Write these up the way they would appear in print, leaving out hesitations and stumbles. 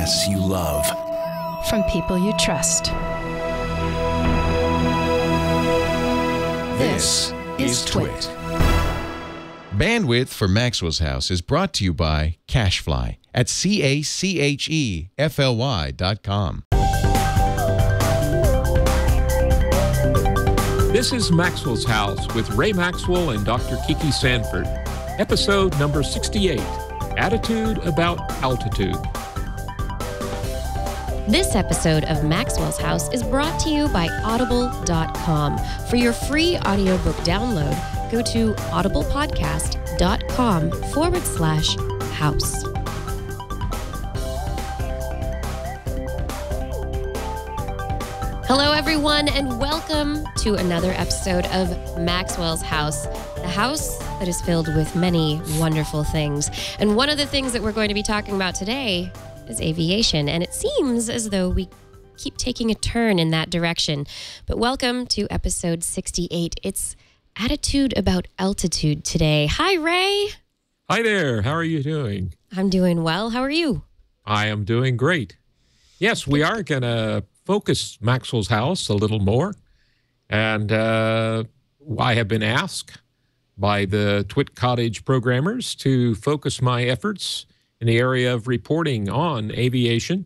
podcasts you love. From people you trust. This is Twit. Bandwidth for Maxwell's House is brought to you by Cashfly at CACHEFLY.com. This is Maxwell's House with Ray Maxwell and Dr. Kiki Sanford. Episode number 68, Attitude About Altitude. This episode of Maxwell's House is brought to you by Audible.com. For your free audiobook download, go to audiblepodcast.com/house. Hello, everyone, and welcome to another episode of Maxwell's House, the house that is filled with many wonderful things. And one of the things that we're going to be talking about today is aviation, and it seems as though we keep taking a turn in that direction. But welcome to episode 68. It's Attitude About Altitude today. Hi, Ray. Hi there. How are you doing? I'm doing well. How are you? I am doing great. Yes, we are going to focus Maxwell's House a little more. And I have been asked by the Twit Cottage programmers to focus my efforts in the area of reporting on aviation.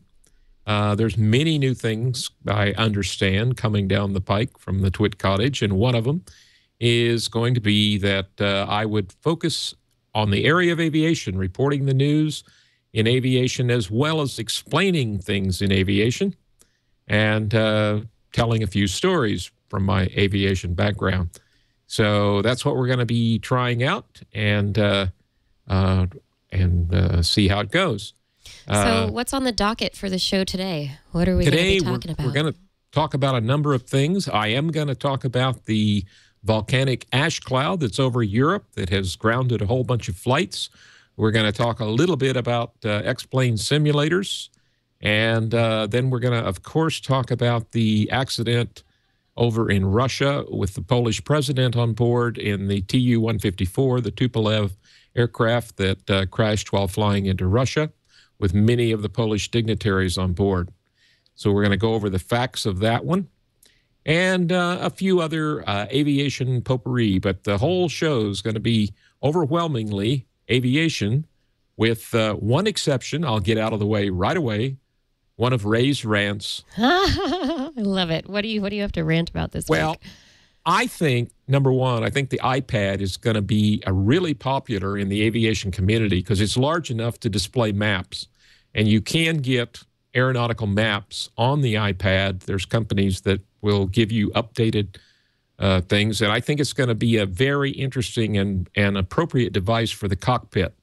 There's many new things I understand coming down the pike from the Twit Cottage, and one of them is going to be that I would focus on the area of aviation, reporting the news in aviation, as well as explaining things in aviation, and telling a few stories from my aviation background. So that's what we're going to be trying out, and see how it goes. So what's on the docket for the show today? What are we going to be talking about? We're going to talk about a number of things. I am going to talk about the volcanic ash cloud that's over Europe that has grounded a whole bunch of flights. We're going to talk a little bit about X-plane simulators. And then we're going to, of course, talk about the accident over in Russia with the Polish president on board in the Tu-154, the Tupolev aircraft that crashed while flying into Russia, with many of the Polish dignitaries on board. So we're going to go over the facts of that one and a few other aviation potpourri. But the whole show is going to be overwhelmingly aviation, with one exception. I'll get out of the way right away. One of Ray's rants. I love it. What do you have to rant about this week? I think, number one, I think the iPad is going to be really popular in the aviation community because it's large enough to display maps. And you can get aeronautical maps on the iPad. There's companies that will give you updated things. And I think it's going to be a very interesting and appropriate device for the cockpit.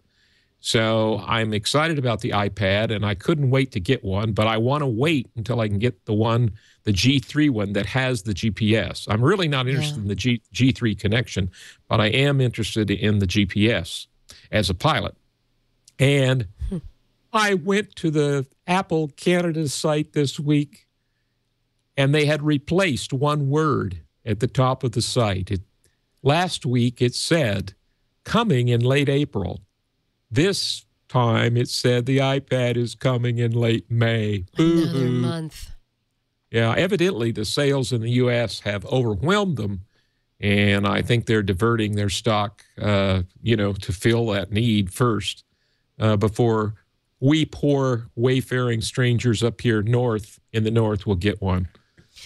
So I'm excited about the iPad, and I couldn't wait to get one, but I want to wait until I can get the G3 one that has the GPS. I'm really not interested in the G3 connection, but I am interested in the GPS as a pilot. And I went to the Apple Canada site this week, and they had replaced one word at the top of the site. Last week it said, coming in late April. This time it said the iPad is coming in late May. Another month. Yeah, evidently the sales in the U.S. have overwhelmed them, and I think they're diverting their stock, to fill that need first before we poor wayfaring strangers up here north in the north will get one.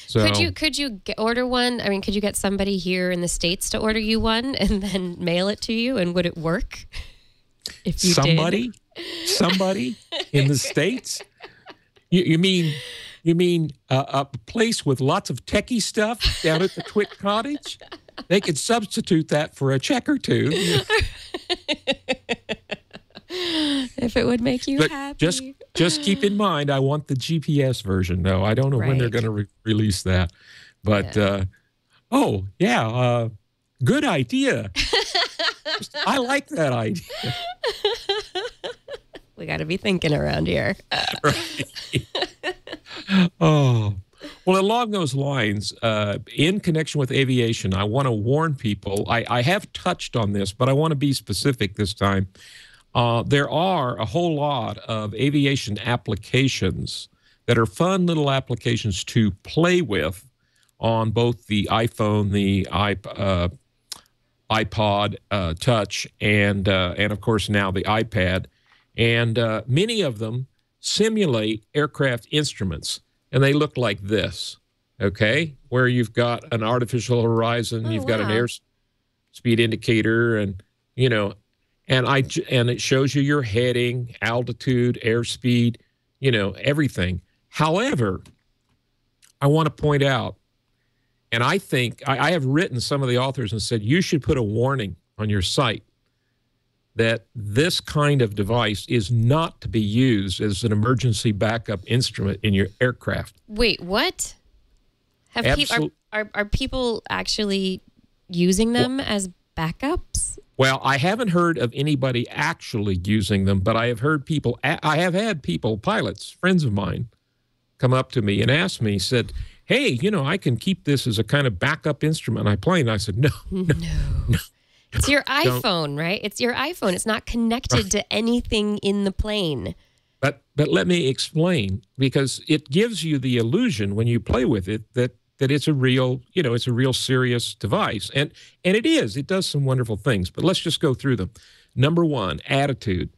So, could you order one? I mean, could you get somebody here in the States to order you one and then mail it to you, and would it work? If you somebody in the States? You mean a place with lots of techie stuff down at the Twit Cottage? They could substitute that for a check or two. If it would make you happy. Just keep in mind, I want the GPS version, though. I don't know when they're going to release that. But, good idea. I like that idea. We got to be thinking around here. Right. Oh, well, along those lines, in connection with aviation, I want to warn people. I have touched on this, but I want to be specific this time. There are a whole lot of aviation applications that are fun little applications to play with on both the iPhone, the iPod Touch, and of course now the iPad. And many of them simulate aircraft instruments, and they look like this, okay? Where you've got an artificial horizon, you've got an airspeed indicator, and, you know, and it shows you your heading, altitude, airspeed, you know, everything. However, I want to point out, and I think I have written some of the authors and said you should put a warning on your site that this kind of device is not to be used as an emergency backup instrument in your aircraft. Wait, what? Are people actually using them as backups? Well, I haven't heard of anybody actually using them, but I have heard people, I have had people, pilots, friends of mine, come up to me and ask me, said, hey, you know, I can keep this as a kind of backup instrument. I play, and I said, no. It's your iPhone, right? It's your iPhone. It's not connected to anything in the plane. But let me explain, because it gives you the illusion when you play with it that it's a real, you know, it's a real serious device. And it is. It does some wonderful things. But let's just go through them. Number one, attitude.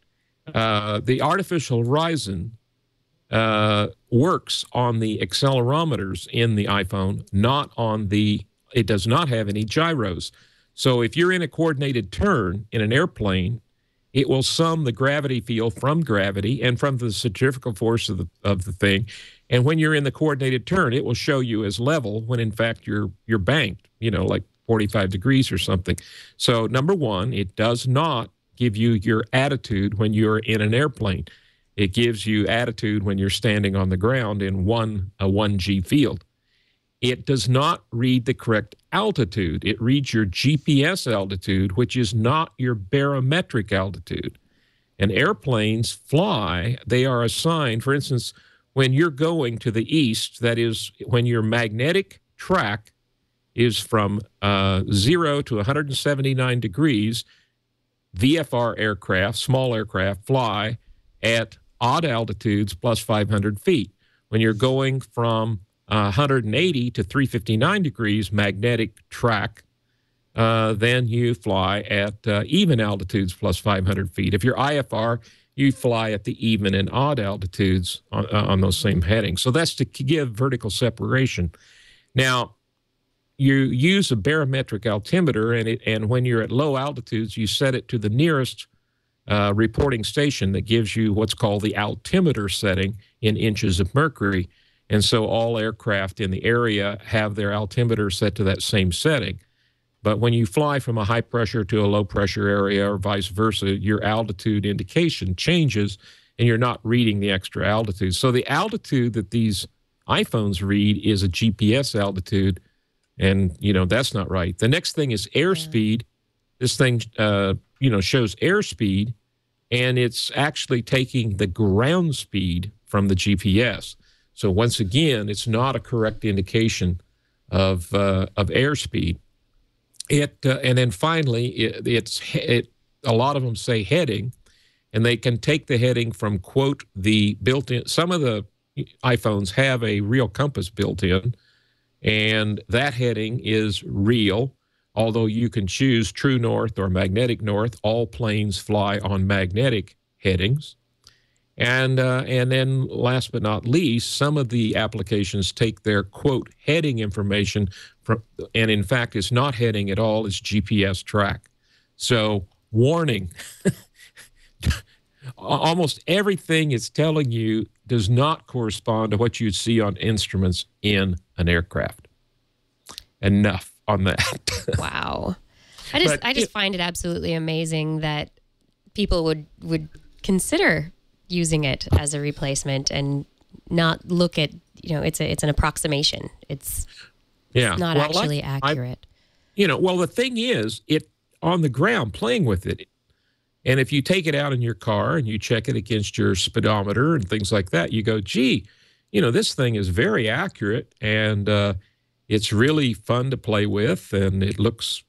The artificial horizon works on the accelerometers in the iPhone, not on it does not have any gyros. So if you're in a coordinated turn in an airplane, it will sum the gravity field from gravity and from the centrifugal force of the thing. And when you're in the coordinated turn, it will show you as level when in fact you're banked, you know, like 45 degrees or something. So number one, it does not give you your attitude when you're in an airplane. It gives you attitude when you're standing on the ground in a 1G field. It does not read the correct altitude. It reads your GPS altitude, which is not your barometric altitude. And airplanes fly, they are assigned, for instance, when you're going to the east, that is when your magnetic track is from 0 to 179 degrees, VFR aircraft, small aircraft, fly at odd altitudes plus 500 feet. When you're going from 180 to 359 degrees magnetic track, then you fly at even altitudes plus 500 feet. If you're IFR, you fly at the even and odd altitudes on those same headings. So that's to give vertical separation. Now, you use a barometric altimeter, and when you're at low altitudes, you set it to the nearest reporting station that gives you what's called the altimeter setting in inches of mercury. And so all aircraft in the area have their altimeter set to that same setting. But when you fly from a high pressure to a low pressure area or vice versa, your altitude indication changes and you're not reading the extra altitude. So the altitude that these iPhones read is a GPS altitude, and, you know, that's not right. The next thing is airspeed. This thing, shows airspeed, and it's actually taking the ground speed from the GPS. So once again, it's not a correct indication of airspeed. And then finally, a lot of them say heading, and they can take the heading from, quote, the built-in. Some of the iPhones have a real compass built in, and that heading is real, although you can choose true north or magnetic north. All planes fly on magnetic headings. And then last but not least, some of the applications take their, quote, heading information from, and in fact, it's not heading at all, it's GPS track. So warning, almost everything it's telling you does not correspond to what you'd see on instruments in an aircraft. Enough on that. Wow. I just find it absolutely amazing that people would consider using it as a replacement and not look at, it's an approximation. It's not actually accurate. The thing is, it on the ground playing with it, and if you take it out in your car and you check it against your speedometer and things like that, you go, gee, this thing is very accurate, and it's really fun to play with, and it looks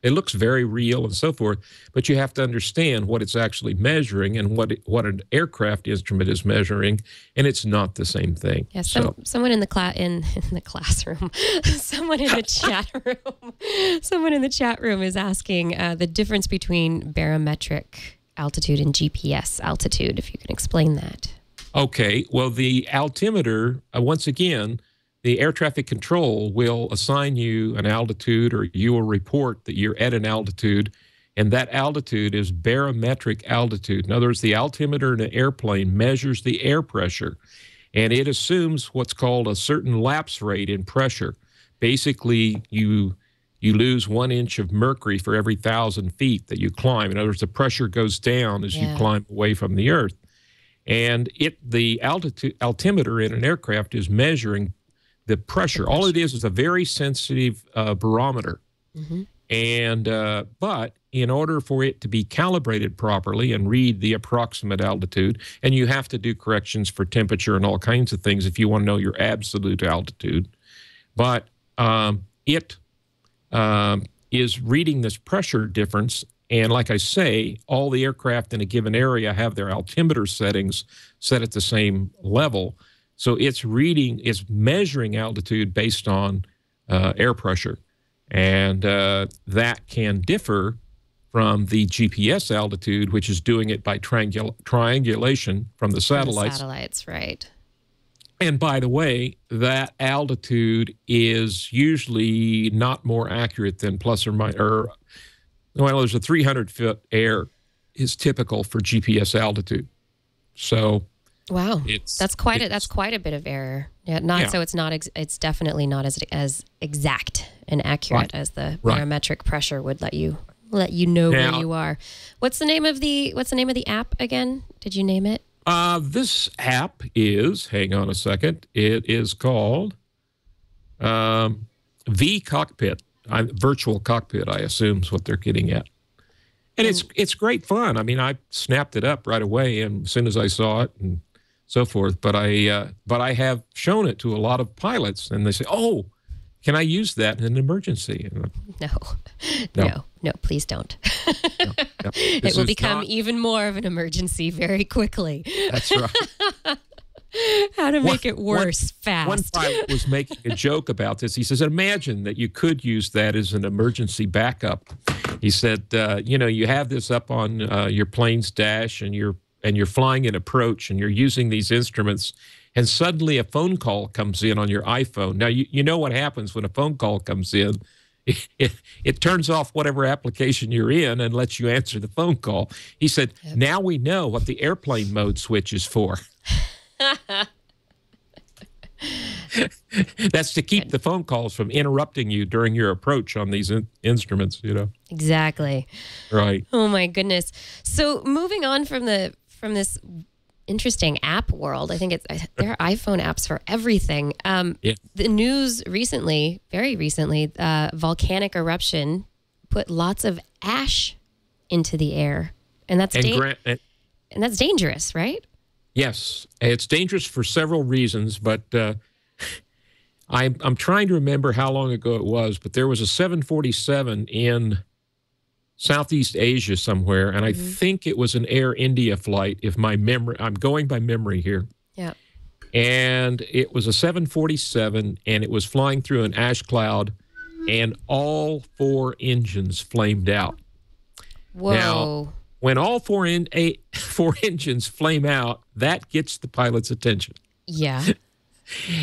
It looks very real and so forth, but you have to understand what it's actually measuring and what an aircraft instrument is measuring, and it's not the same thing. Yeah, someone in the classroom, someone in the chat room, someone in the chat room is asking the difference between barometric altitude and GPS altitude. If you can explain that. Okay. Well, the altimeter, once again, the air traffic control will assign you an altitude, or you will report that you're at an altitude, and that altitude is barometric altitude. In other words, the altimeter in an airplane measures the air pressure, and it assumes what's called a certain lapse rate in pressure. Basically, you lose 1 inch of mercury for every 1,000 feet that you climb. In other words, the pressure goes down as you climb away from the Earth. And the altimeter in an aircraft is measuring the pressure. All it is a very sensitive barometer. Mm-hmm. And but in order for it to be calibrated properly and read the approximate altitude, and you have to do corrections for temperature and all kinds of things if you want to know your absolute altitude, but it is reading this pressure difference. And like I say, all the aircraft in a given area have their altimeter settings set at the same level. So it's measuring altitude based on air pressure. And that can differ from the GPS altitude, which is doing it by triangulation from the satellites. Satellites, right. And by the way, that altitude is usually not more accurate than plus or minus, well, there's a 300-foot air is typical for GPS altitude. So wow, that's quite a bit of error. Yeah, so it's definitely not as exact and accurate as the barometric pressure would let you know where you are. What's the name of the app again? Did you name it? This app is, hang on a second, it is called V-Cockpit. Virtual cockpit, I assume, is what they're getting at. And it's great fun. I mean, I snapped it up right away, and as soon as I saw it and so forth. But I have shown it to a lot of pilots, and they say, "Oh, can I use that in an emergency?" No, please don't. No. It will become even more of an emergency very quickly. That's right. How to make it worse fast. One pilot was making a joke about this. He says, imagine that you could use that as an emergency backup. He said, you have this up on your plane's dash, and you're flying in approach, and you're using these instruments, and suddenly a phone call comes in on your iPhone. Now, you know what happens when a phone call comes in. It turns off whatever application you're in and lets you answer the phone call. He said, now we know what the airplane mode switch is for. That's to keep the phone calls from interrupting you during your approach on these instruments, Exactly. Right. Oh my goodness. So moving on from this interesting app world, I think there are iPhone apps for everything. The news recently, very recently, volcanic eruption put lots of ash into the air, and that's dangerous, right? Yes, it's dangerous for several reasons, but I'm trying to remember how long ago it was, but there was a 747 in Southeast Asia somewhere, and I think it was an Air India flight, I'm going by memory here. Yeah. And it was a 747, and it was flying through an ash cloud, and all 4 engines flamed out. Whoa. Now, when all 4 engines flame out, that gets the pilot's attention. Yeah.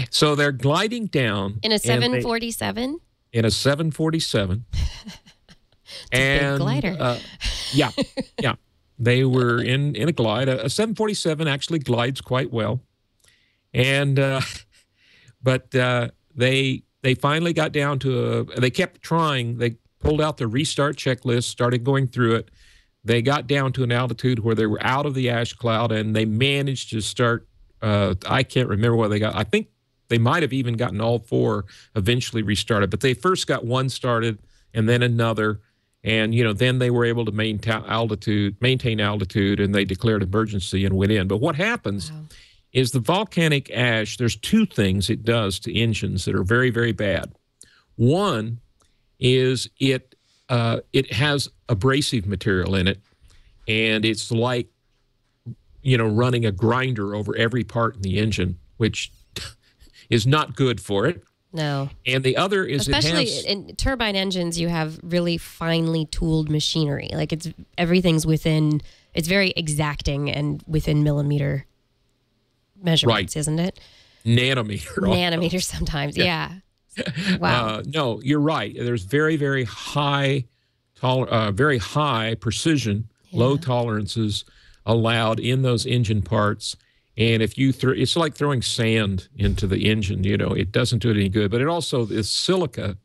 So they're gliding down. In a 747? In a 747. Big glider. Yeah. They were in a glide. A 747 actually glides quite well. And but they finally got down to they kept trying. They pulled out the restart checklist, started going through it. They got down to an altitude where they were out of the ash cloud, and they managed to start. I can't remember what they got. I think they might have even gotten all 4 eventually restarted, but they first got one started and then another. And, then they were able to maintain altitude, and they declared emergency and went in. But what happens is the volcanic ash, there's 2 things it does to engines that are very, very bad. One is it it has abrasive material in it, and it's like, running a grinder over every part in the engine, which is not good for it. No. And the other is especially in turbine engines, you have really finely tooled machinery. Like everything's within, it's very exacting and within millimeter measurements, isn't it? Nanometers sometimes, yeah. Wow. No, you're right. There's very, very high precision, low tolerances allowed in those engine parts. And if you it's like throwing sand into the engine, it doesn't do it any good. But it also, this silica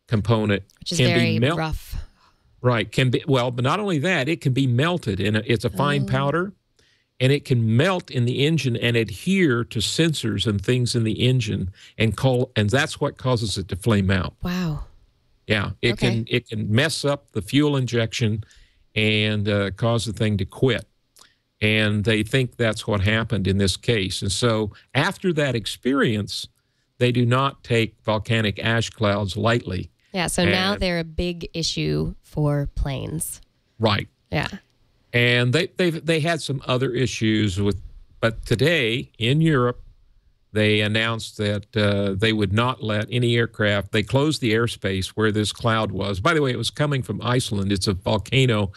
component which is can very be rough. Right. But not only that, it can be melted. And it's a fine powder. And it can melt in the engine and adhere to sensors and things in the engine, and that's what causes it to flame out. Wow. Yeah, it can mess up the fuel injection and cause the thing to quit. And they think that's what happened in this case. And so after that experience, they do not take volcanic ash clouds lightly. Yeah, so now they're a big issue for planes. Right. Yeah. And they had some other issues but today in Europe, they announced that they would not let any aircraft, they closed the airspace where this cloud was. By the way, it was coming from Iceland. It's a volcano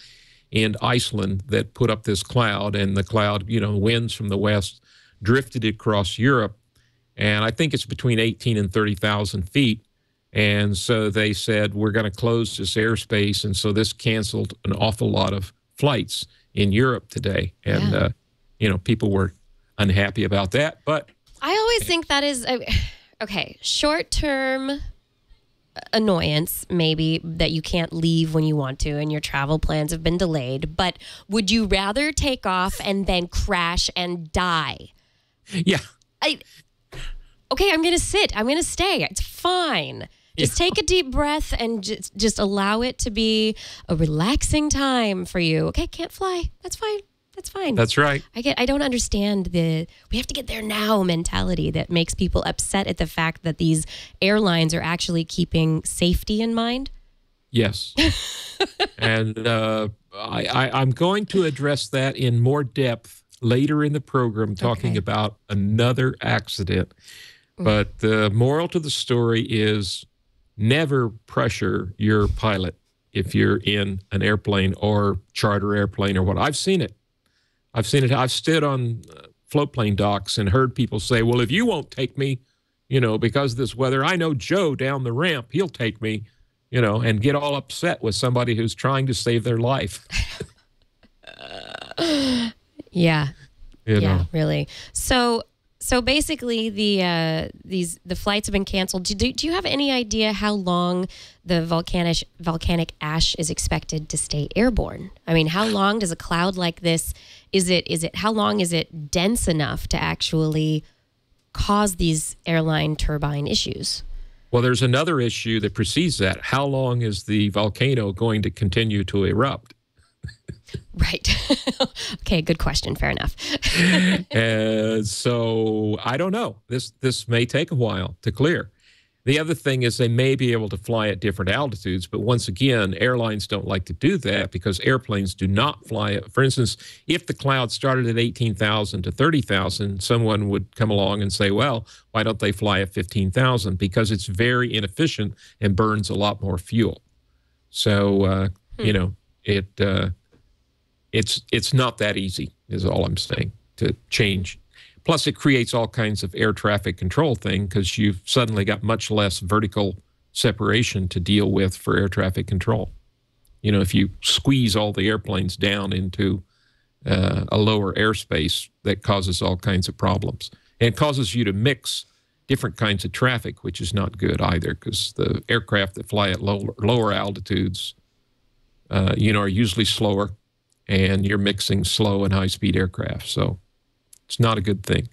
in Iceland that put up this cloud, and the cloud, winds from the west drifted across Europe. And I think it's between 18 and 30,000 feet. And so they said, we're going to close this airspace. And so this canceled an awful lot of flights in Europe today. And, people were unhappy about that. But I always think that is, okay, short-term annoyance, maybe, that you can't leave when you want to and your travel plans have been delayed. But would you rather take off and then crash and die? Yeah. Okay, I'm going to sit. I'm going to stay. It's fine. Just take a deep breath and just allow it to be a relaxing time for you. Okay, can't fly. That's fine. That's fine. That's right. I don't understand the we have to get there now mentality that makes people upset at the fact that these airlines are actually keeping safety in mind. Yes. And I'm going to address that in more depth later in the program, talking about another accident. But the moral to the story is never pressure your pilot if you're in an airplane or charter airplane or what. I've seen it. I've stood on float plane docks and heard people say, well, if you won't take me, because of this weather, I know Joe down the ramp, he'll take me, and get all upset with somebody who's trying to save their life. Yeah. You know. Really. So basically, the flights have been canceled. Do you have any idea how long the volcanic ash is expected to stay airborne? I mean, how long does a cloud like this? How long is it dense enough to actually cause these airline turbine issues? Well, there's another issue that precedes that. How long is the volcano going to continue to erupt? Right. Okay, good question. Fair enough. So I don't know. This may take a while to clear. The other thing is they may be able to fly at different altitudes, but once again, airlines don't like to do that because airplanes do not fly. For instance, if the cloud started at 18,000 to 30,000, someone would come along and say, well, why don't they fly at 15,000? Because it's very inefficient and burns a lot more fuel. So, it's not that easy, is all I'm saying, to change. Plus, it creates all kinds of air traffic control thing because you've suddenly got much less vertical separation to deal with for air traffic control. If you squeeze all the airplanes down into a lower airspace, that causes all kinds of problems. And it causes you to mix different kinds of traffic, which is not good either because the aircraft that fly at lower altitudes, are usually slower, and you're mixing slow and high-speed aircraft. So it's not a good thing.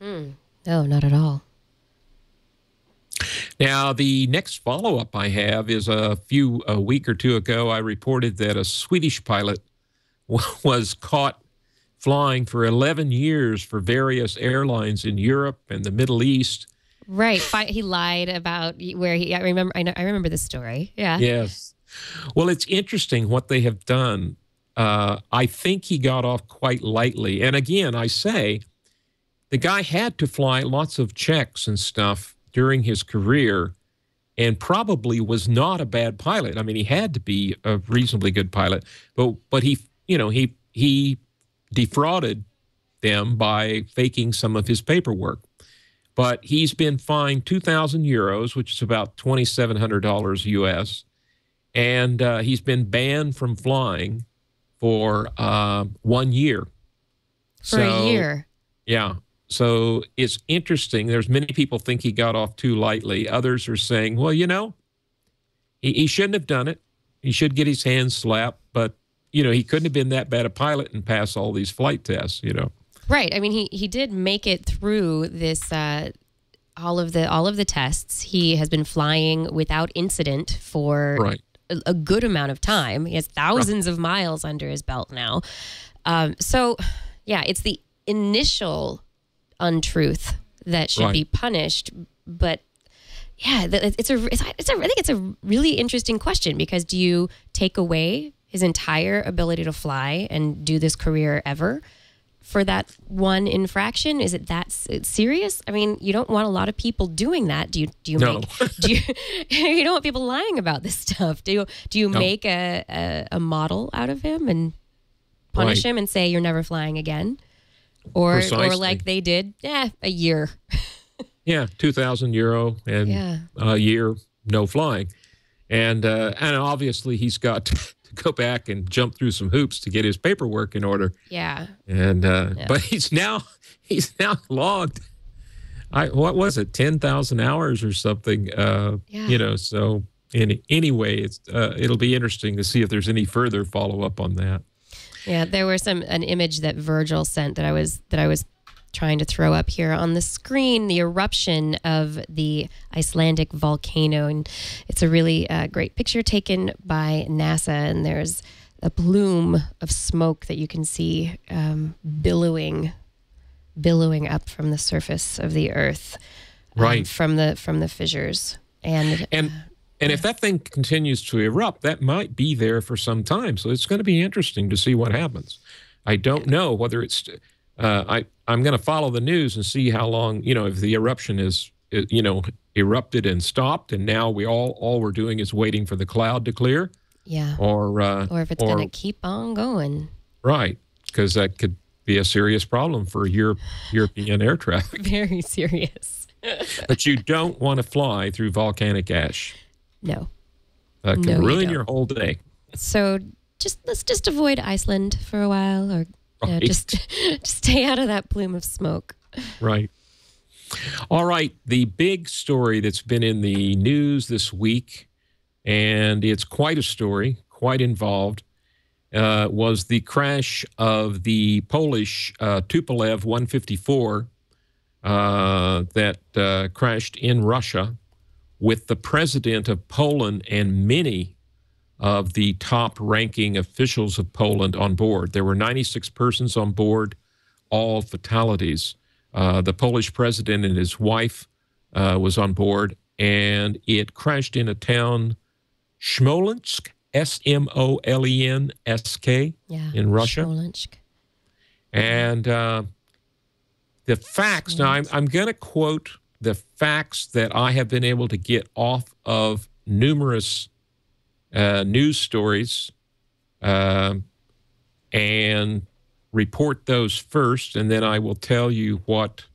No, not at all. Now, the next follow-up I have is a week or two ago, I reported that a Swedish pilot was caught flying for 11 years for various airlines in Europe and the Middle East. Right. He lied about where I remember this story. Yeah. Yes. Well, it's interesting what they have done. I think he got off quite lightly. And again, I say, the guy had to fly lots of checks and stuff during his career and probably was not a bad pilot. I mean, he had to be a reasonably good pilot, but he, he defrauded them by faking some of his paperwork. But he's been fined 2,000 euros, which is about $2,700 US. And he's been banned from flying for 1 year. For a year? Yeah. So it's interesting. There's many people think he got off too lightly. Others are saying, well, he shouldn't have done it. He should get his hands slapped. But, he couldn't have been that bad a pilot and pass all these flight tests, Right. I mean, he did make it through this all of the tests. He has been flying without incident for a good amount of time. He has thousands of miles under his belt now. So, yeah, it's the initial untruth that should be punished. But yeah, I think it's a really interesting question, because do you take away his entire ability to fly and do this career ever for that one infraction? Is it that serious? I mean, you don't want a lot of people doing that. Do you No. you don't want people lying about this stuff? Do you make a model out of him and punish him and say you're never flying again? Or like they did, a year. Yeah, 2,000 euro and a year no flying. And obviously he's got to go back and jump through some hoops to get his paperwork in order. Yeah. And but he's now logged, what was it, 10,000 hours or something? So anyway, it'll be interesting to see if there's any further follow up on that. Yeah, there was an image that Virgil sent that I was trying to throw up here on the screen, the eruption of the Icelandic volcano. And it's a really great picture taken by NASA. And there's a plume of smoke that you can see billowing up from the surface of the earth, from the fissures. And if that thing continues to erupt, that might be there for some time. So it's going to be interesting to see what happens. I don't know whether it's I'm going to follow the news and see how long, if the eruption is, erupted and stopped, and now all we're doing is waiting for the cloud to clear. Yeah. Or if it's going to keep on going. Right. Because that could be a serious problem for European air traffic. Very serious. But you don't want to fly through volcanic ash. No. That can ruin your whole day. So let's just avoid Iceland for a while, or just stay out of that plume of smoke. Right. All right. The big story that's been in the news this week, and it's quite a story, quite involved, was the crash of the Polish Tupolev 154 that crashed in Russia, with the president of Poland and many of the top-ranking officials of Poland on board. There were 96 persons on board, all fatalities. The Polish president and his wife was on board, and it crashed in a town, Smolensk, Smolensk, in Russia. Smolensk. And the facts, now I'm going to quote the facts that I have been able to get off of numerous news stories and report those first, and then I will tell you what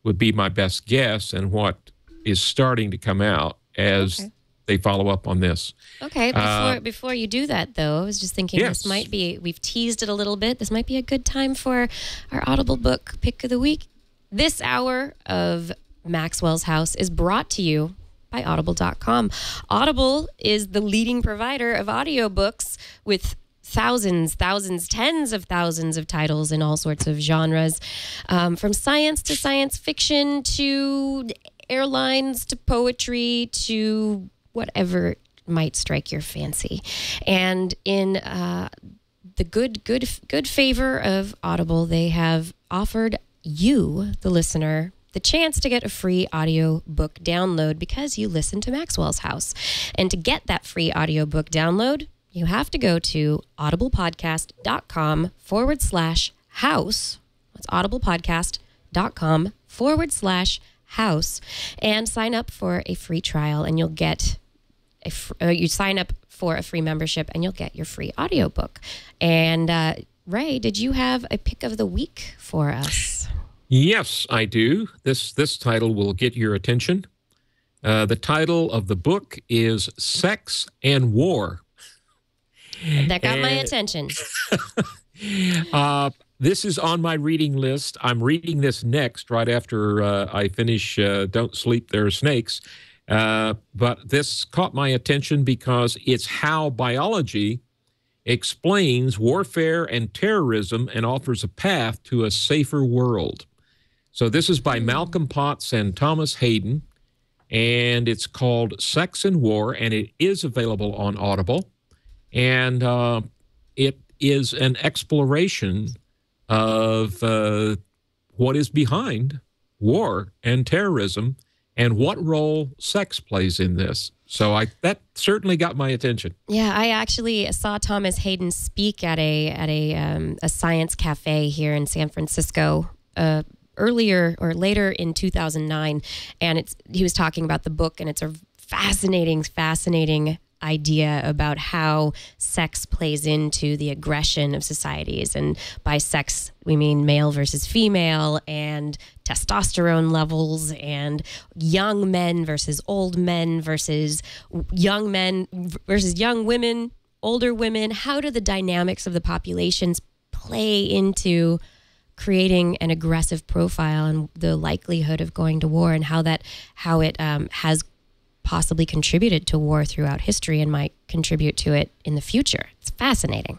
would be my best guess and what is starting to come out as they follow up on this. Okay, before you do that, though, I was just thinking this might be, we've teased it a little bit, this might be a good time for our Audible book pick of the week. This hour of Maxwell's House is brought to you by Audible.com. Audible is the leading provider of audiobooks with thousands, tens of thousands of titles in all sorts of genres, from science to science fiction to airlines to poetry to whatever might strike your fancy. And in the good favor of Audible, they have offered you, the listener, the chance to get a free audiobook download because you listen to Maxwell's House. And to get that free audiobook download, you have to go to audiblepodcast.com/house. That's audiblepodcast.com/house and sign up for a free trial, and you'll get you sign up for a free membership and you'll get your free audiobook. And Ray, did you have a pick of the week for us? Yes, I do. This title will get your attention. The title of the book is Sex and War. That got my attention. This is on my reading list. I'm reading this next, right after I finish Don't Sleep, There Are Snakes. But this caught my attention because it's how biology explains warfare and terrorism and offers a path to a safer world. So this is by Malcolm Potts and Thomas Hayden, and it's called Sex and War, and it is available on Audible. And it is an exploration of what is behind war and terrorism and what role sex plays in this. So that certainly got my attention. Yeah, I actually saw Thomas Hayden speak at a science cafe here in San Francisco earlier or later in 2009, and he was talking about the book, and it's a fascinating idea about how sex plays into the aggression of societies. And by sex, we mean male versus female, and testosterone levels, and young men versus old men versus young women, older women. How do the dynamics of the populations play into creating an aggressive profile and the likelihood of going to war, and how it has possibly contributed to war throughout history and might contribute to it in the future. It's fascinating.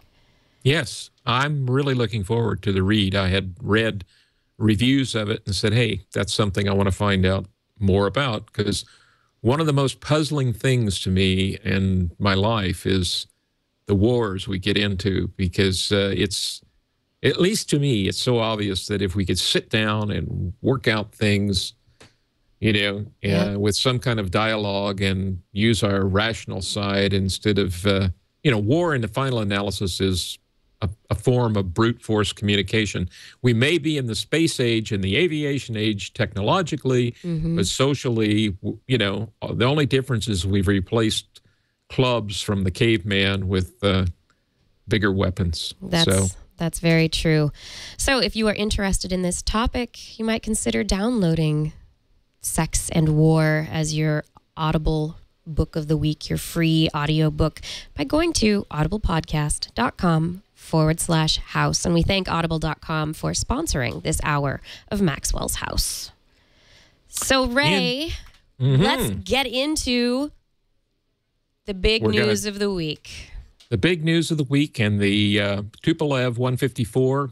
Yes, I'm really looking forward to the read. I had read reviews of it and said, hey, that's something I want to find out more about, because one of the most puzzling things to me in my life is the wars we get into, because it's, at least to me, it's so obvious that if we could sit down and work out things, with some kind of dialogue and use our rational side instead of, war in the final analysis is a form of brute force communication. We may be in the space age and the aviation age technologically, but socially, the only difference is we've replaced clubs from the caveman with bigger weapons. That's very true. So if you are interested in this topic, you might consider downloading Sex and War as your Audible book of the week, your free audiobook, by going to audiblepodcast.com/house. And we thank audible.com for sponsoring this hour of Maxwell's House. So, Ray, let's get into the big news of the week. The big news of the week, and the Tupolev 154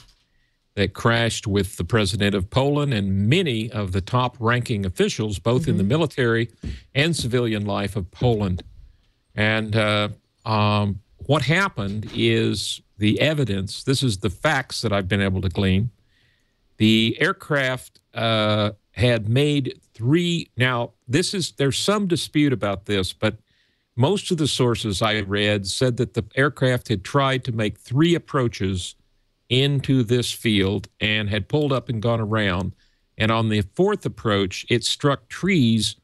that crashed with the president of Poland and many of the top-ranking officials, both in the military and civilian life of Poland. And what happened is the evidence. This is the facts that I've been able to glean. The aircraft had made 3. Now, there's some dispute about this, but most of the sources I read said that the aircraft had tried to make 3 approaches into this field and had pulled up and gone around. And on the 4th approach, it struck trees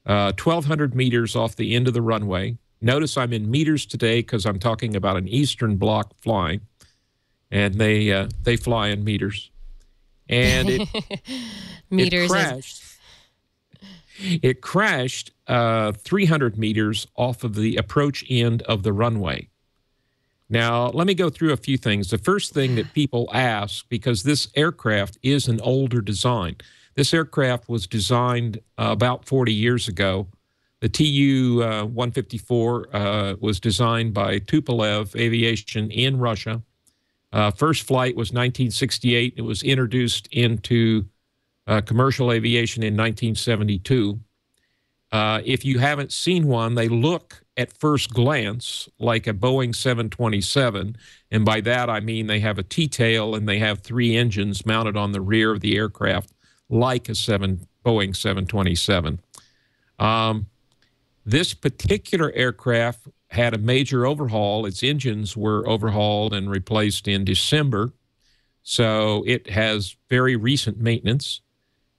1,200 meters off the end of the runway. Notice I'm in meters today because I'm talking about an Eastern Bloc flying, and they fly in meters. And it It crashed 300 meters off of the approach end of the runway. Now, let me go through a few things. The first thing that people ask, because this aircraft is an older design. This aircraft was designed about 40 years ago. The Tu-154 was designed by Tupolev Aviation in Russia. First flight was 1968. It was introduced into commercial aviation in 1972. If you haven't seen one, they look at first glance like a Boeing 727. And by that, I mean they have a T-tail and they have 3 engines mounted on the rear of the aircraft, like a Boeing 727. This particular aircraft had a major overhaul. Its engines were overhauled and replaced in December, so it has very recent maintenance.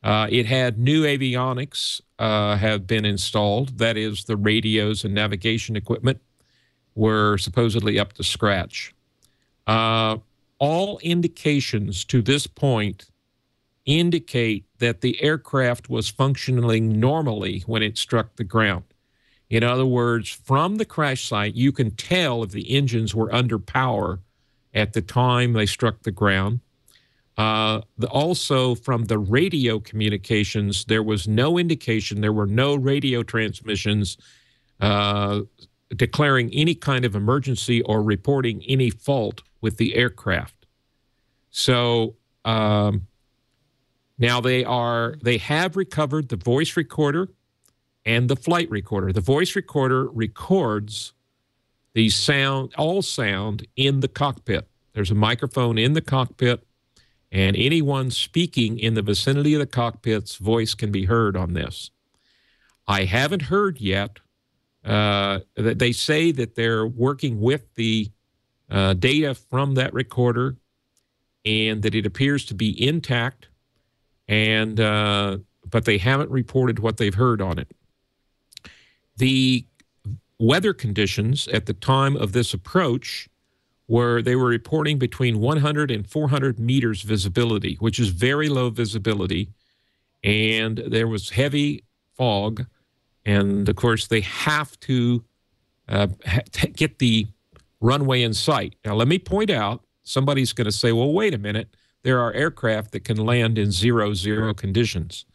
It had new avionics have been installed. That is, the radios and navigation equipment were supposedly up to scratch. All indications to this point indicate that the aircraft was functioning normally when it struck the ground. In other words, from the crash site, you can tell if the engines were under power at the time they struck the ground. Also, from the radio communications, there was no indication, there were no radio transmissions declaring any kind of emergency or reporting any fault with the aircraft. So now they have recovered the voice recorder and the flight recorder. The voice recorder records the sound, all sound in the cockpit. There's a microphone in the cockpit, and anyone speaking in the vicinity of the cockpit's voice can be heard on this. I haven't heard yet. They say that they're working with the data from that recorder and that it appears to be intact, and but they haven't reported what they've heard on it. The weather conditions at the time of this approach they were reporting between 100 and 400 meters visibility, which is very low visibility, and there was heavy fog, and of course they have to get the runway in sight. Now let me point out, somebody's going to say, well, wait a minute, there are aircraft that can land in 0-0 conditions.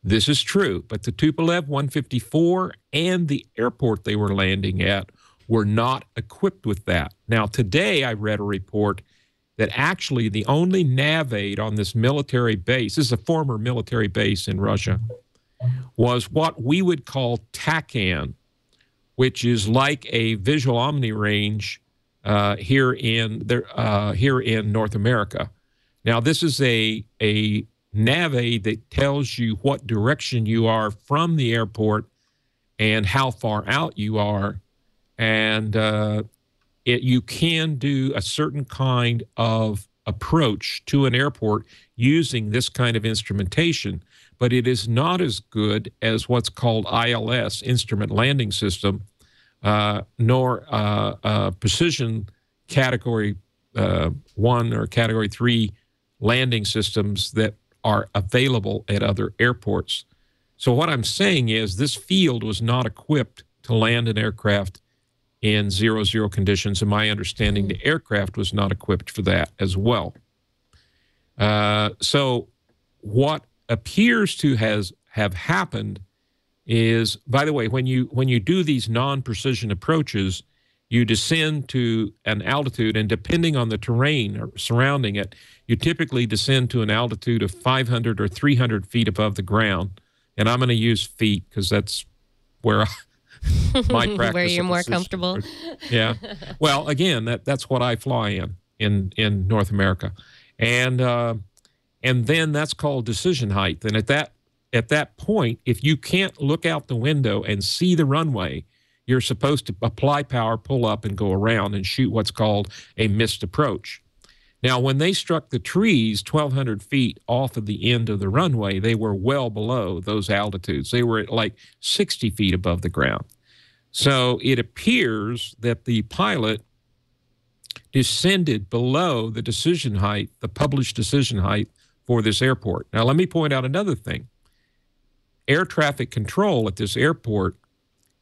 This is true, but the Tupolev 154 and the airport they were landing at were not equipped with that. Now, today I read a report that actually the only nav aid on this military base, this is a former military base in Russia, was what we would call TACAN, which is like a visual omni range here in North America. Now, this is a nav aid that tells you what direction you are from the airport and how far out you are. And you can do a certain kind of approach to an airport using this kind of instrumentation, but it is not as good as what's called ILS, Instrument Landing System, nor precision Category 1 or Category 3 landing systems that are available at other airports. So what I'm saying is this field was not equipped to land an aircraft in 0-0 conditions, and my understanding the aircraft was not equipped for that as well. So what appears to have happened is, by the way, when you do these non-precision approaches, you descend to an altitude, and depending on the terrain surrounding it, you typically descend to an altitude of 500 or 300 feet above the ground. And I'm going to use feet because that's where my practice where you're more comfortable. Yeah. Well, again, that's what I fly in North America. And then that's called decision height. And at that point, if you can't look out the window and see the runway, you're supposed to apply power, pull up, and go around and shoot what's called a missed approach. Now, when they struck the trees 1,200 feet off of the end of the runway, they were well below those altitudes. They were at like 60 feet above the ground. So it appears that the pilot descended below the decision height, the published decision height for this airport. Now, let me point out another thing. Air traffic control at this airport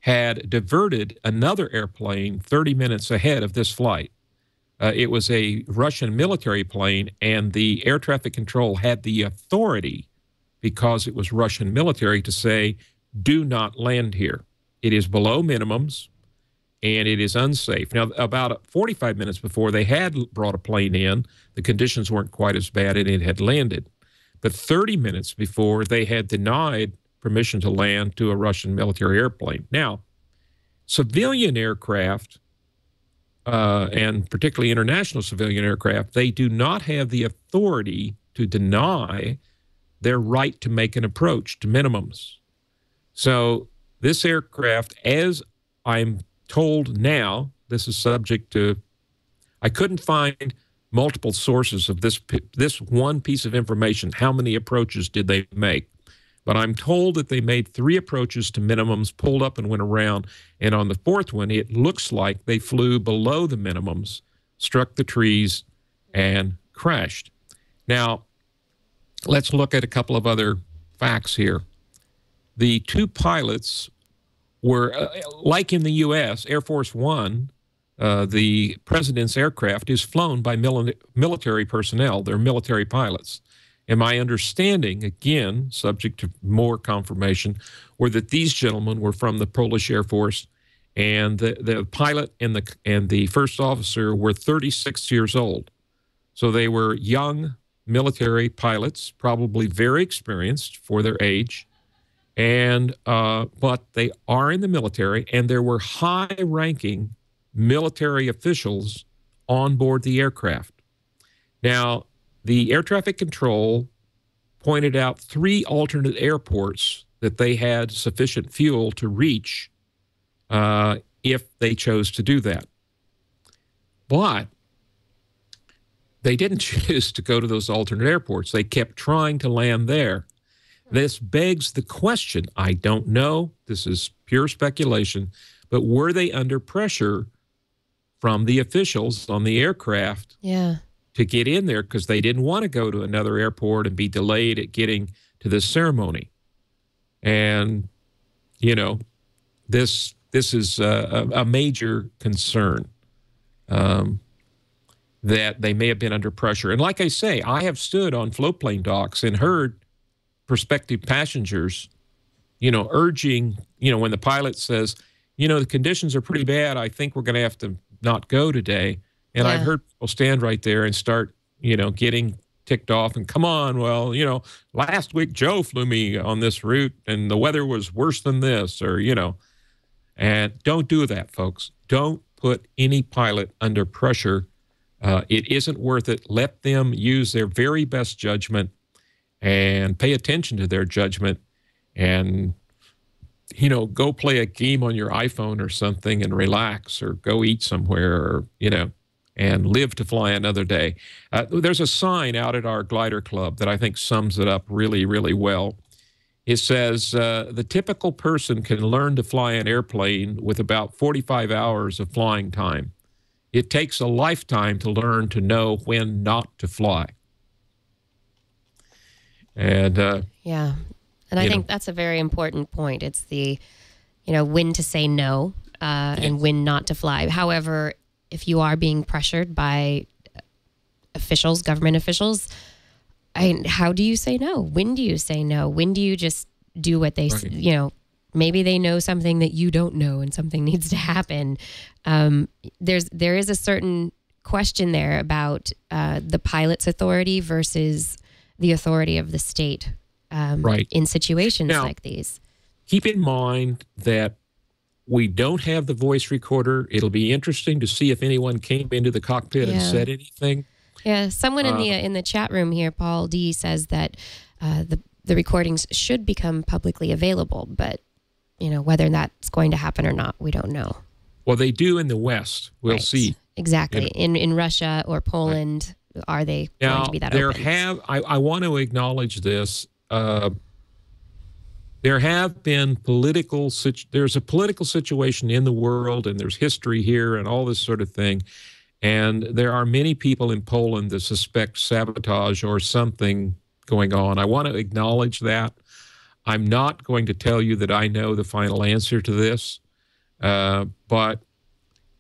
had diverted another airplane 30 minutes ahead of this flight. It was a Russian military plane, and the air traffic control had the authority, because it was Russian military, to say, do not land here. It is below minimums, and it is unsafe. Now, about 45 minutes before, they had brought a plane in. The conditions weren't quite as bad, and it had landed. But 30 minutes before, they had denied permission to land to a Russian military airplane. Now, civilian aircraft, and particularly international civilian aircraft, they do not have the authority to deny their right to make an approach to minimums. So this aircraft, as I'm told now, this is subject to, I couldn't find multiple sources of this one piece of information. How many approaches did they make? But I'm told that they made 3 approaches to minimums, pulled up and went around. And on the 4th one, it looks like they flew below the minimums, struck the trees, and crashed. Now, let's look at a couple of other facts here. The 2 pilots were, like in the U.S., Air Force One, the president's aircraft is flown by military personnel. They're military pilots. And my understanding, again, subject to more confirmation, were that these gentlemen were from the Polish Air Force, and the pilot and the first officer were 36 years old. So they were young military pilots, probably very experienced for their age, and but they are in the military, and there were high-ranking military officials on board the aircraft. Now, the air traffic control pointed out 3 alternate airports that they had sufficient fuel to reach if they chose to do that. But they didn't choose to go to those alternate airports. They kept trying to land there. This begs the question, I don't know, this is pure speculation, but were they under pressure from the officials on the aircraft to get in there because they didn't want to go to another airport and be delayed at getting to this ceremony? And, you know, this is a major concern, that they may have been under pressure. And like I say, I have stood on floatplane docks and heard prospective passengers, you know, urging, you know, when the pilot says, you know, the conditions are pretty bad, I think we're going to have to not go today. And I've heard people stand right there and start, you know, getting ticked off and come on, well, you know, last week Joe flew me on this route and the weather was worse than this, or, you know. And don't do that, folks. Don't put any pilot under pressure. It isn't worth it. Let them use their very best judgment and pay attention to their judgment, and, you know, go play a game on your iPhone or something and relax, or go eat somewhere, or, you know, and live to fly another day. There's a sign out at our glider club that I think sums it up really, really well. It says, the typical person can learn to fly an airplane with about 45 hours of flying time. It takes a lifetime to learn to know when not to fly. And yeah, and I think that's a very important point. It's the, you know, when to say no and when not to fly. However, if you are being pressured by officials, government officials, how do you say no? When do you say no? When do you just do what they, you know, maybe they know something that you don't know and something needs to happen. There is a certain question there about the pilot's authority versus the authority of the state in situations like these. Keep in mind that we don't have the voice recorder. It'll be interesting to see if anyone came into the cockpit and said anything. Yeah, someone in the chat room here, Paul D, says that the recordings should become publicly available, but you know, whether that's going to happen or not, we don't know. Well, they do in the West. We'll see. Exactly. You know. In Russia or Poland, are they going to be that open? I want to acknowledge this. There have been there's a political situation in the world, and there's history here and all this sort of thing. And there are many people in Poland that suspect sabotage or something going on. I want to acknowledge that. I'm not going to tell you that I know the final answer to this, but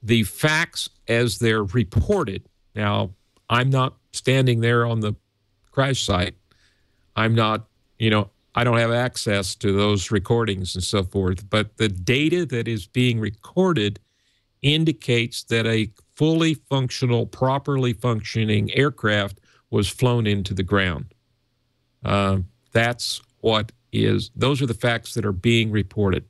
the facts as they're reported. Now, I'm not standing there on the crash site. I'm not, you know, I don't have access to those recordings and so forth, but the data that is being recorded indicates that a fully functional, properly functioning aircraft was flown into the ground. Those are the facts that are being reported.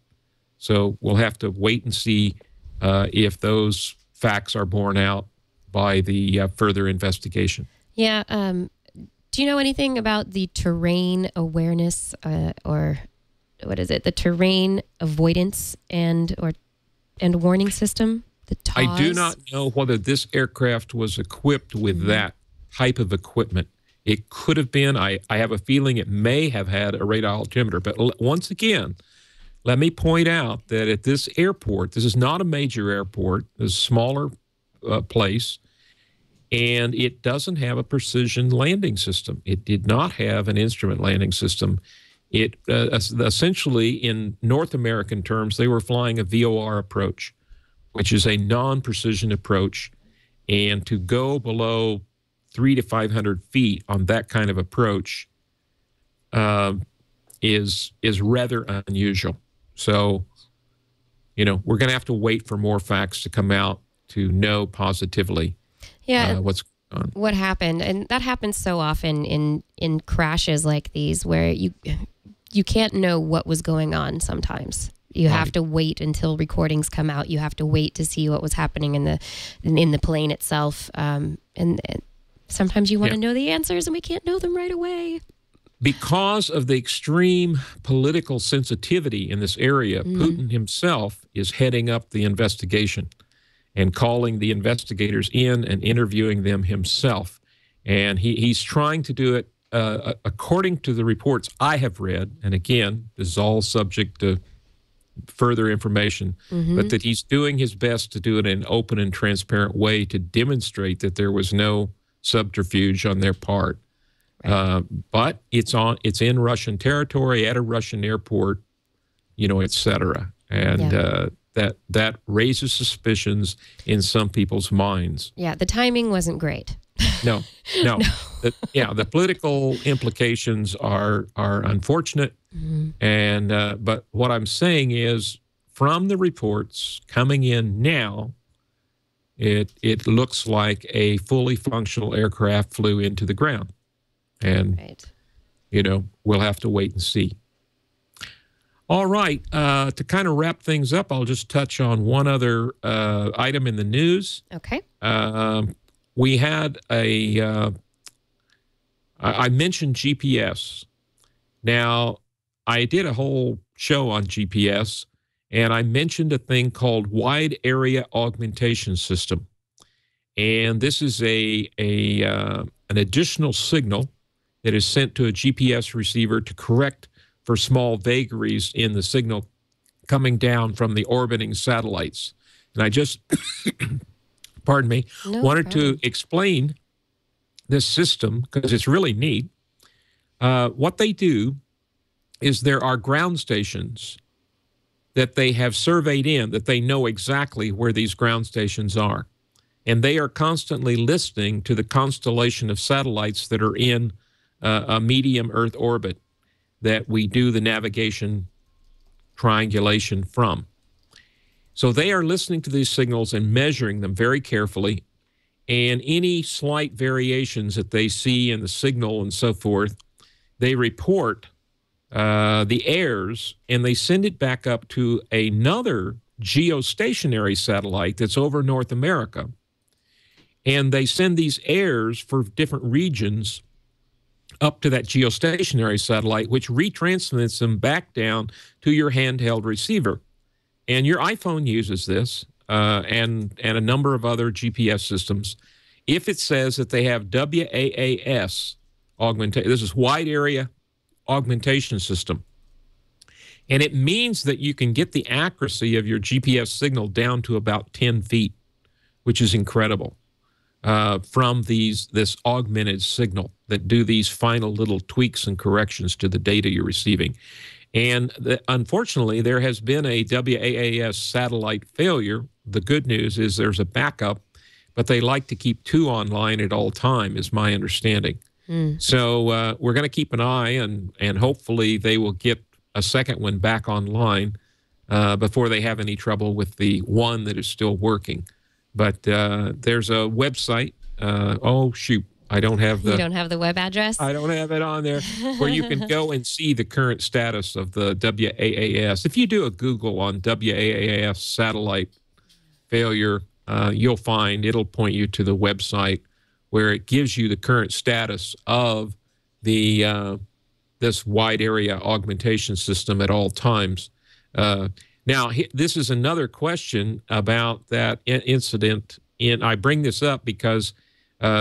So we'll have to wait and see if those facts are borne out by the further investigation. Yeah. Do you know anything about the terrain awareness or what is it? The terrain avoidance and warning system? The TAWS? I do not know whether this aircraft was equipped with that type of equipment. It could have been. I have a feeling it may have had a radar altimeter. But once again, let me point out that at this airport, this is not a major airport. It's a smaller place, and it doesn't have a precision landing system. It did not have an instrument landing system. It essentially, in North American terms, they were flying a VOR approach, which is a non-precision approach. And to go below 300 to 500 feet on that kind of approach is rather unusual. So, we're going to have to wait for more facts to come out to know positively what's going on. What happened. And that happens so often in crashes like these where you can't know what was going on sometimes. You have to wait until recordings come out. You have to wait to see what was happening in the plane itself. And sometimes you want to know the answers, and we can't know them right away. Because of the extreme political sensitivity in this area, Putin himself is heading up the investigation and calling the investigators in and interviewing them himself. And he's trying to do it according to the reports I have read. And again, this is all subject to further information, but that he's doing his best to do it in an open and transparent way to demonstrate that there was no subterfuge on their part. Right. But it's in Russian territory at a Russian airport, et cetera. And that raises suspicions in some people's minds. Yeah, the timing wasn't great. No. The political implications are unfortunate. And but what I'm saying is, from the reports coming in now, it looks like a fully functional aircraft flew into the ground. And, we'll have to wait and see. All right. To kind of wrap things up, I'll just touch on one other item in the news. Okay. We had I mentioned GPS. Now, I did a whole show on GPS, and I mentioned a thing called Wide Area Augmentation System. And this is an additional signal that is sent to a GPS receiver to correct for small vagaries in the signal coming down from the orbiting satellites. And I just, wanted to explain this system because it's really neat. What they do is there are ground stations that they have surveyed in, that they know exactly where these ground stations are. And they are constantly listening to the constellation of satellites that are in a medium Earth orbit that we do the navigation triangulation from. So they are listening to these signals and measuring them very carefully, and any slight variations that they see in the signal and so forth, they report the errors, and they send it back up to another geostationary satellite that's over North America. And they send these errors for different regions up to that geostationary satellite, which retransmits them back down to your handheld receiver. And your iPhone uses this, and a number of other GPS systems. If it says that they have WAAS augmentation, this is Wide Area Augmentation System, and it means that you can get the accuracy of your GPS signal down to about 10 feet, which is incredible. From this augmented signal that do these final little tweaks and corrections to the data you're receiving. And unfortunately, there has been a WAAS satellite failure. The good news is there's a backup, but they like to keep two online at all time, is my understanding. So we're going to keep an eye, and hopefully they will get a second one back online before they have any trouble with the one that is still working. But there's a website. I don't have the... You don't have the web address? I don't have it on there, where you can go and see the current status of the WAAS. If you do a Google on WAAS satellite failure, it'll point you to the website where it gives you the current status of this wide area augmentation system at all times. Now, this is another question about that incident. And I bring this up because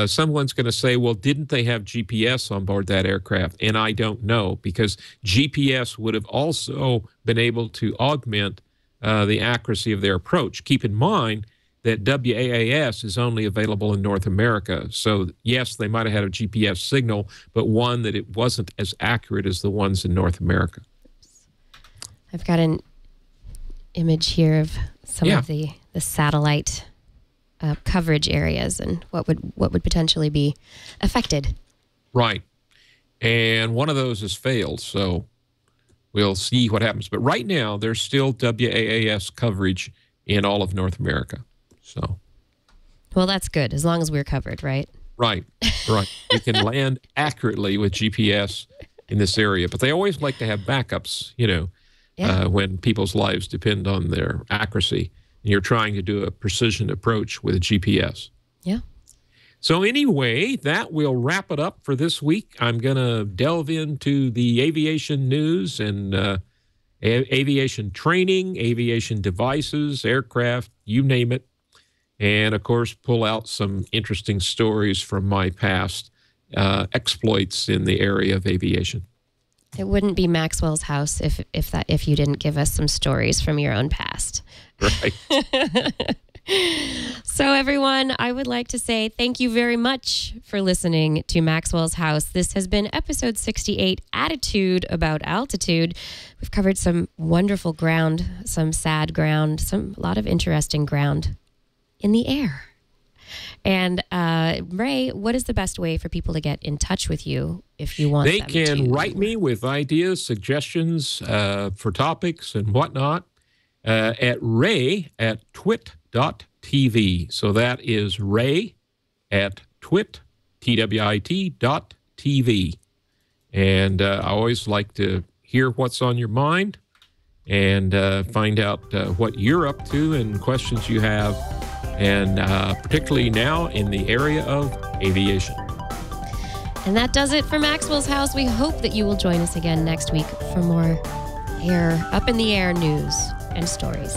someone's going to say, well, didn't they have GPS on board that aircraft? And I don't know, because GPS would have also been able to augment the accuracy of their approach. Keep in mind that WAAS is only available in North America. So, yes, they might have had a GPS signal, but one that it wasn't as accurate as the ones in North America. I've got an image here of some of the satellite coverage areas and what would potentially be affected. Right. And one of those has failed, so we'll see what happens. But right now, there's still WAAS coverage in all of North America. So, well, that's good, as long as we're covered, right? Right. We can land accurately with GPS in this area, but they always like to have backups, when people's lives depend on their accuracy. And you're trying to do a precision approach with a GPS. Yeah. So anyway, that will wrap it up for this week. I'm going to delve into the aviation news and aviation training, aviation devices, aircraft, you name it. And, of course, pull out some interesting stories from my past exploits in the area of aviation. It wouldn't be Maxwell's house if you didn't give us some stories from your own past. Right. So, everyone, I would like to say thank you very much for listening to Maxwell's House. This has been episode 68, Attitude About Altitude. We've covered some wonderful ground, some sad ground, a lot of interesting ground in the air. And Ray, what is the best way for people to get in touch with you if you want them to? They can write me with ideas, suggestions for topics and whatnot at ray@twit.tv. So that is ray@twit.tv. And I always like to hear what's on your mind and find out what you're up to and questions you have, and particularly now in the area of aviation. And that does it for Maxwell's House. We hope that you will join us again next week for more up in the air news and stories.